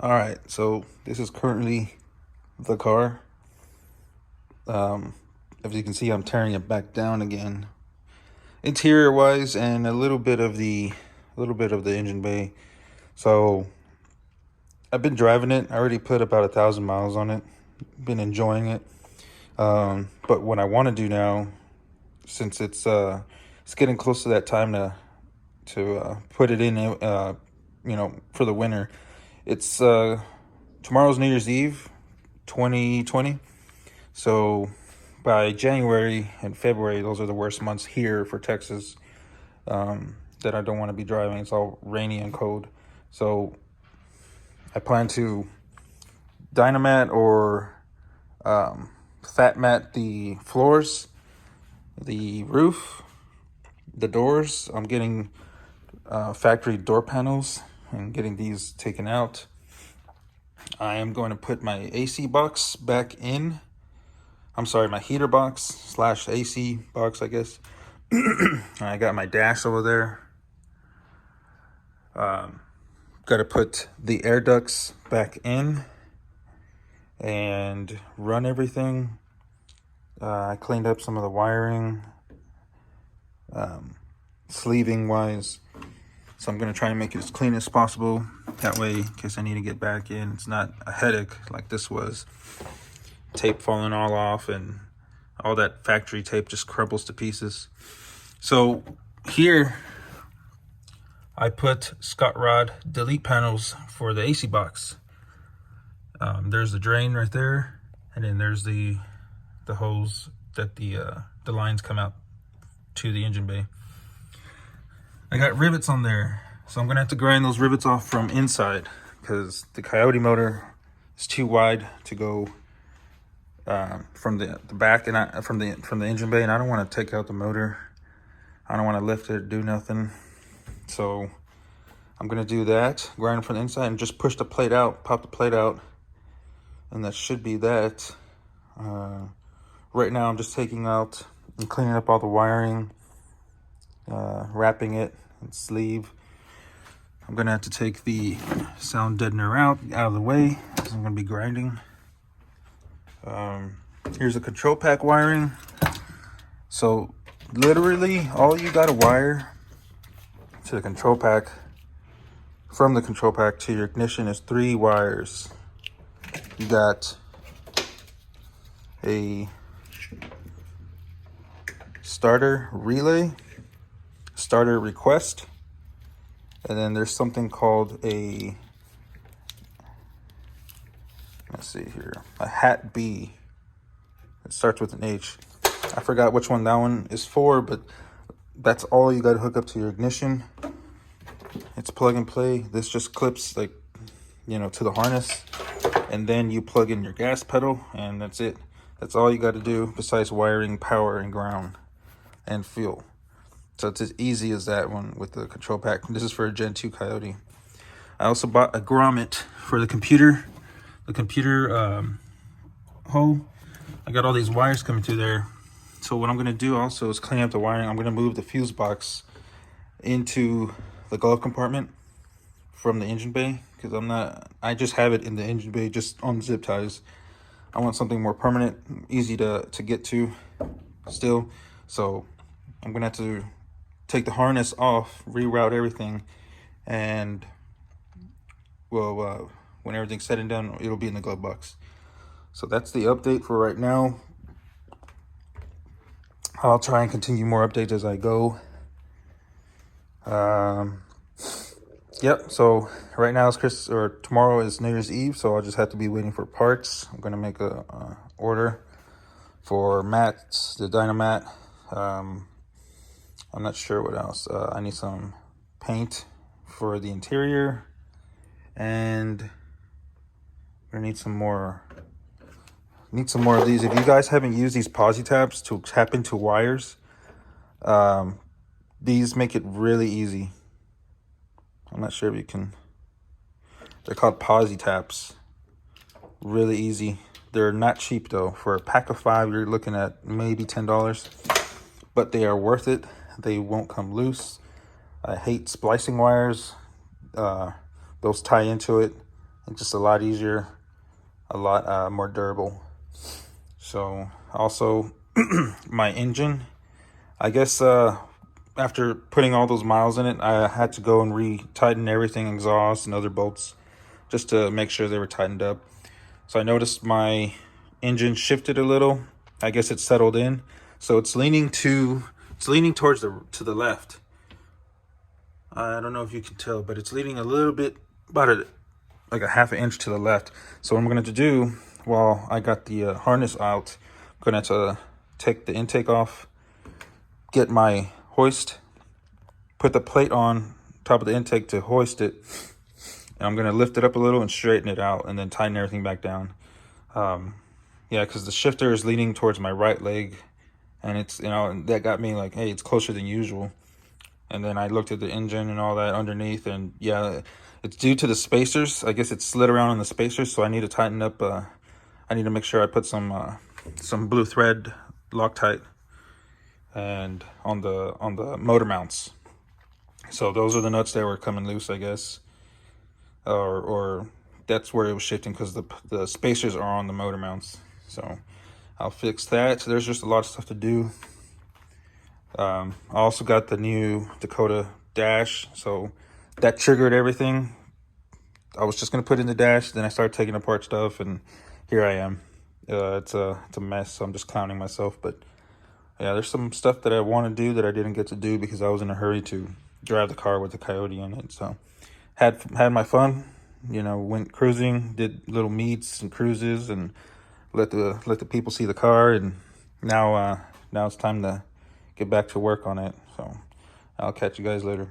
All right, so this is currently the car. As you can see, I'm tearing it back down again, interior wise, and a little bit of the engine bay. So I've been driving it. I already put about 1,000 miles on it. Been enjoying it. But what I want to do now, since it's getting close to that time to put it in, for the winter. It's tomorrow's New Year's Eve, 2020. So by January and February, those are the worst months here for Texas, that I don't want to be driving. It's all rainy and cold. So I plan to dynamat or fat mat the floors, the roof, the doors. I'm getting factory door panels and getting these taken out. I am going to put my AC box back in. I'm sorry, my heater box slash AC box, I guess. I got my dash over there. Got to put the air ducts back in and run everything. I cleaned up some of the wiring, sleeving wise. So I'm going to try and make it as clean as possible. That way, in case I need to get back in, it's not a headache like this was. Tape falling all off and all that factory tape just crumbles to pieces. So here I put Scott Rod delete panels for the AC box. There's the drain right there, and then there's the hose that the lines come out to the engine bay. I got rivets on there, so I'm gonna have to grind those rivets off from inside because the Coyote motor is too wide to go from the back and from the engine bay, and I don't want to take out the motor. I don't want to lift it, do nothing. So I'm gonna do that, grind from the inside, and just push the plate out, pop the plate out, and that should be that. Right now I'm just taking out and cleaning up all the wiring, wrapping it in sleeve. I'm gonna have to take the sound deadener out of the way because I'm gonna be grinding. Here's the control pack wiring. So literally all you gotta wire to the control pack, from the control pack to your ignition, is 3 wires. You got a starter relay, starter request, and then there's something called a, let's see here, a hat B. It starts with an H. I forgot which one that one is for, but that's all you got to hook up to your ignition. It's plug and play. This just clips to the harness, and then you plug in your gas pedal, and that's it. That's all you got to do besides wiring power and ground and fuel. So it's as easy as that one with the control pack. This is for a Gen 2 Coyote. I also bought a grommet for the computer. The computer hole. I got all these wires coming through there. So what I'm going to do also is clean up the wiring. I'm going to move the fuse box into the glove compartment from the engine bay, because I just have it in the engine bay just on zip ties. I want something more permanent, easy to get to still. So I'm going to have to take the harness off, reroute everything, and when everything's said and done, it'll be in the glove box. So that's the update for right now. I'll try and continue more updates as I go. Yep, so right now it's tomorrow is New Year's Eve, so I'll just have to be waiting for parts. I'm gonna make a order for mats, the Dynamat. I'm not sure what else. I need some paint for the interior, and I'm gonna need some more of these. If you guys haven't used these posi tabs to tap into wires, these make it really easy. I'm not sure if you can. They're called posi taps. Really easy. They're not cheap though. For a pack of 5, you're looking at maybe $10, but they are worth it. They won't come loose. I hate splicing wires. Those tie into it It's just a lot easier, a lot more durable. So also my engine, I guess after putting all those miles in it, I had to go and re-tighten everything, exhaust and other bolts, just to make sure they were tightened up. So I noticed my engine shifted a little. I guess it settled in. So it's leaning towards the left. I don't know if you can tell, but it's leaning a little bit, like a half an inch to the left. So what I'm going to do, while I got the harness out, I'm going to take the intake off, get my hoist, put the plate on top of the intake to hoist it, and I'm going to lift it up a little and straighten it out, and then tighten everything back down. Yeah, because the shifter is leaning towards my right leg, and it's, and that got me like, hey, it's closer than usual. And then I looked at the engine and all that underneath, and yeah, it's due to the spacers. I guess it slid around on the spacers, so I need to tighten up. I need to make sure I put some blue thread Loctite and on the motor mounts. So those are the nuts that were coming loose, I guess, or that's where it was shifting, because the spacers are on the motor mounts. So I'll fix that. So there's just a lot of stuff to do. I also got the new Dakota dash, so that triggered everything. I was just gonna put in the dash, then I started taking apart stuff, and here I am. It's a mess, so I'm just clowning myself. But yeah, there's some stuff that I want to do that I didn't get to do because I was in a hurry to drive the car with the Coyote in it. So had my fun, went cruising, did little meets and cruises, and let the people see the car. And now it's time to get back to work on it. So I'll catch you guys later.